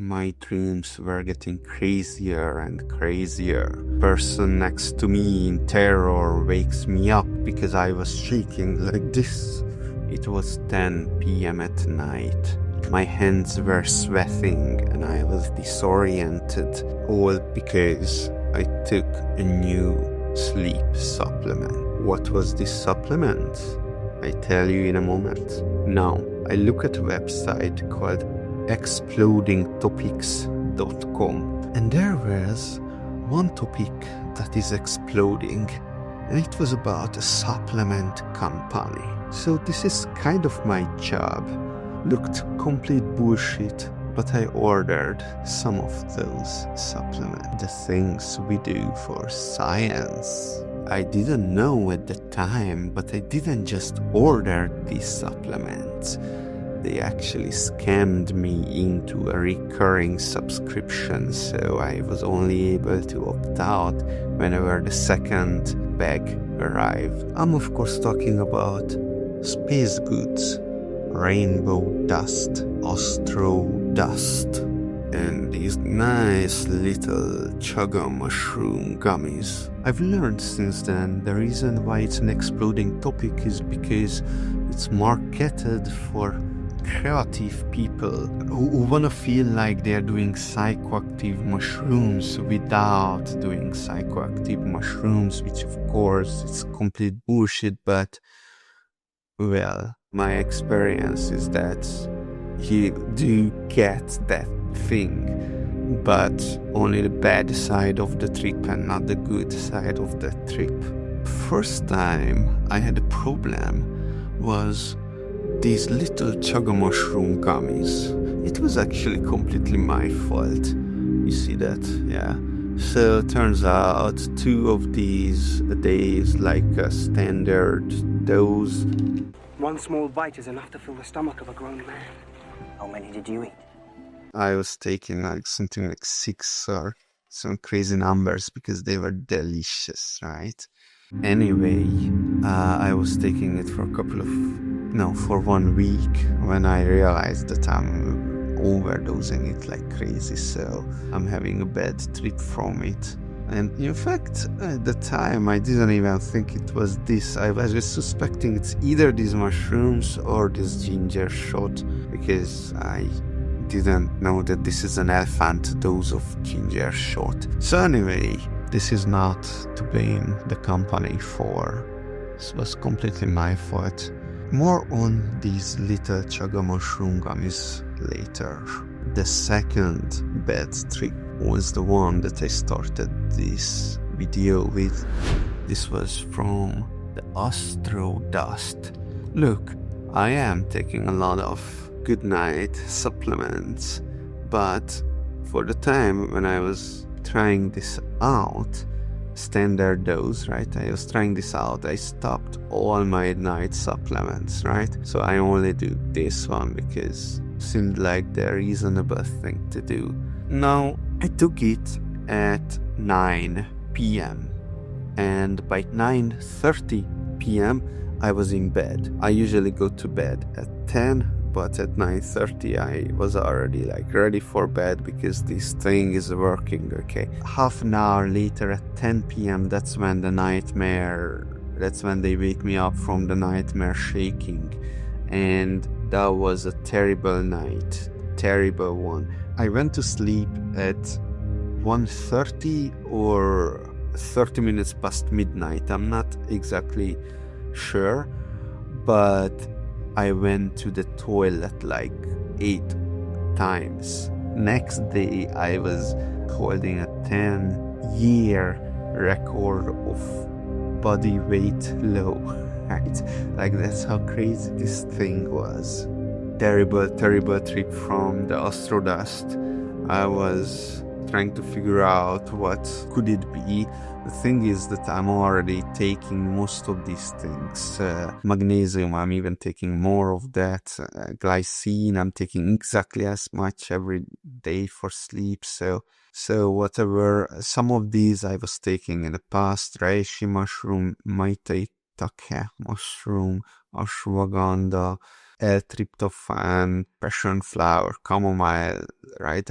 My dreams were getting crazier and crazier. Person next to me in terror wakes me up because I was shaking like this. It was 10 p.m. at night. My hands were sweating and I was disoriented, all because I took a new sleep supplement. What was this supplement? I tell you in a moment. Now, I look at a website called explodingtopics.com, and there was one topic that is exploding, and it was about a supplement company. So this is kind of my job. Looked complete bullshit, but I ordered some of those supplements, the things we do for science. I didn't know at the time, but I didn't just order these supplements. They actually scammed me into a recurring subscription, so I was only able to opt out whenever the second bag arrived. I'm of course talking about Spacegoods, rainbow dust, astro dust, and these nice little chaga mushroom gummies. I've learned since then the reason why it's an exploding topic is because it's marketed for creative people who want to feel like they're doing psychoactive mushrooms without doing psychoactive mushrooms, which of course is complete bullshit, but well, my experience is that you do get that thing, but only the bad side of the trip and not the good side of the trip. First time I had a problem was these little chaga mushroom gummies. It was actually completely my fault. You see that? Yeah. So turns out 2 of these a day is like a standard dose. One small bite is enough to fill the stomach of a grown man. How many did you eat? I was taking like something like 6 or some crazy numbers because they were delicious, right? Anyway, I was taking it for for 1 week when I realized that I'm overdosing it like crazy, so I'm having a bad trip from it. And in fact, at the time, I didn't even think it was this. I was just suspecting it's either these mushrooms or this ginger shot, because I didn't know that this is an elephant dose of ginger shot. So anyway, this is not to blame the company for. This was completely my fault. More on these little chaga mushroom gummies later. The second bad trip was the one that I started this video with. This was from the astro dust. Look, I am taking a lot of good night supplements, but for the time when I was trying this out, standard dose, right? I was trying this out. I stopped all my night supplements, right? So I only do this one because it seemed like the reasonable thing to do. Now, I took it at 9 p.m. and by 9:30 p.m. I was in bed. I usually go to bed at 10, but at 9:30 I was already like ready for bed because this thing is working, okay? Half an hour later at 10 p.m. that's when they wake me up from the nightmare shaking. And that was a terrible night, terrible one. I went to sleep at 1:30 or 30 minutes past midnight. I'm not exactly sure, but I went to the toilet like 8 times. Next day, I was holding a 10-year record of body weight low, right? Like, that's how crazy this thing was. Terrible, terrible trip from the astro dust. I was trying to figure out what could it be. The thing is that I'm already taking most of these things. Magnesium, I'm even taking more of that. Glycine, I'm taking exactly as much every day for sleep. So whatever, some of these I was taking in the past. Reishi mushroom, maitake mushroom, ashwagandha, L-tryptophan, passion flower, chamomile, right?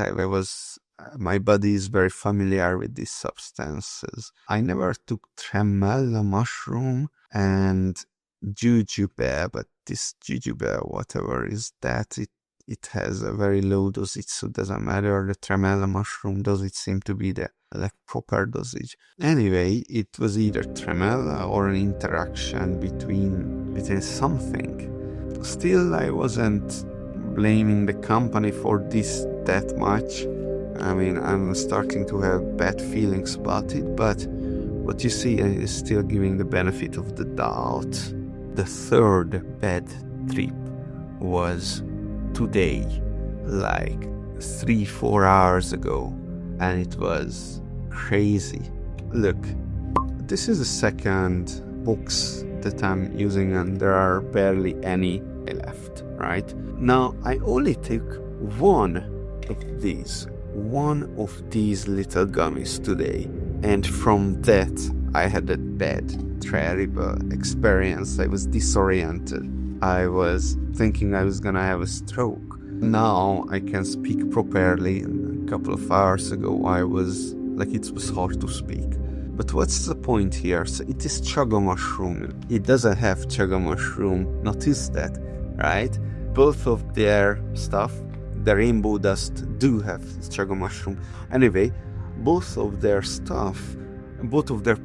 My body is very familiar with these substances. I never took tremella mushroom and jujube, but this jujube, whatever is that, it has a very low dosage, so it doesn't matter. The tremella mushroom dosage seemed to be the proper dosage. Anyway, it was either tremella or an interaction between something. Still, I wasn't blaming the company for this that much. I mean, I'm starting to have bad feelings about it, but what you see is still giving the benefit of the doubt. The third bad trip was today, like 3-4 hours ago, and it was crazy. Look, this is the second box that I'm using, and there are barely any left, right? Now, I only took one of these little gummies today, and from that I had a bad, terrible experience. I was disoriented. I was thinking I was gonna have a stroke. Now I can speak properly. A couple of hours ago it was hard to speak. But what's the point here? So it is chaga mushroom. It doesn't have chaga mushroom. Notice that, right? Both of their stuff, the rainbow dust, do have chaga mushroom. Anyway, both of their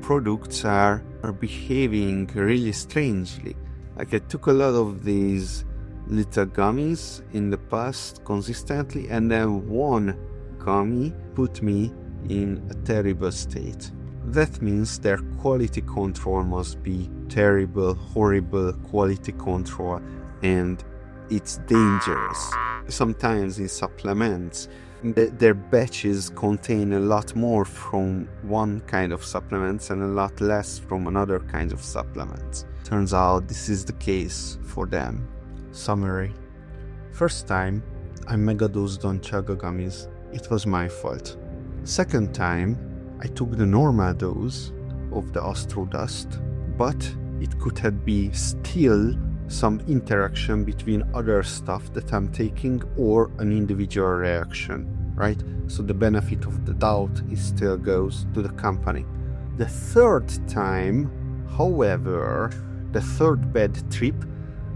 products are behaving really strangely. Like, I took a lot of these little gummies in the past consistently, and then one gummy put me in a terrible state. That means their quality control must be terrible, horrible quality control, and it's dangerous. Sometimes in supplements, their batches contain a lot more from one kind of supplements and a lot less from another kind of supplements. Turns out this is the case for them. Summary. First time, I megadosed on chaga gummies. It was my fault. Second time, I took the normal dose of the astro dust, but it could have been still some interaction between other stuff that I'm taking or an individual reaction, right? So the benefit of the doubt still goes to the company. The third time, however, the third bad trip,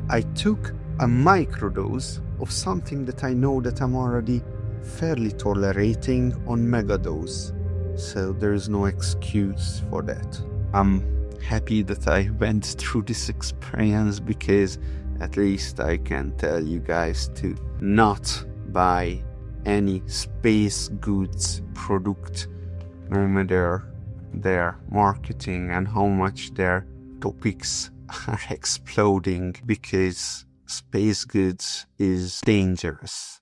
I took a microdose of something that I know that I'm already fairly tolerating on megadose. So there is no excuse for that. I'm happy that I went through this experience, because at least I can tell you guys to not buy any Spacegoods product, no matter their marketing and how much their topics are exploding, because Spacegoods is dangerous.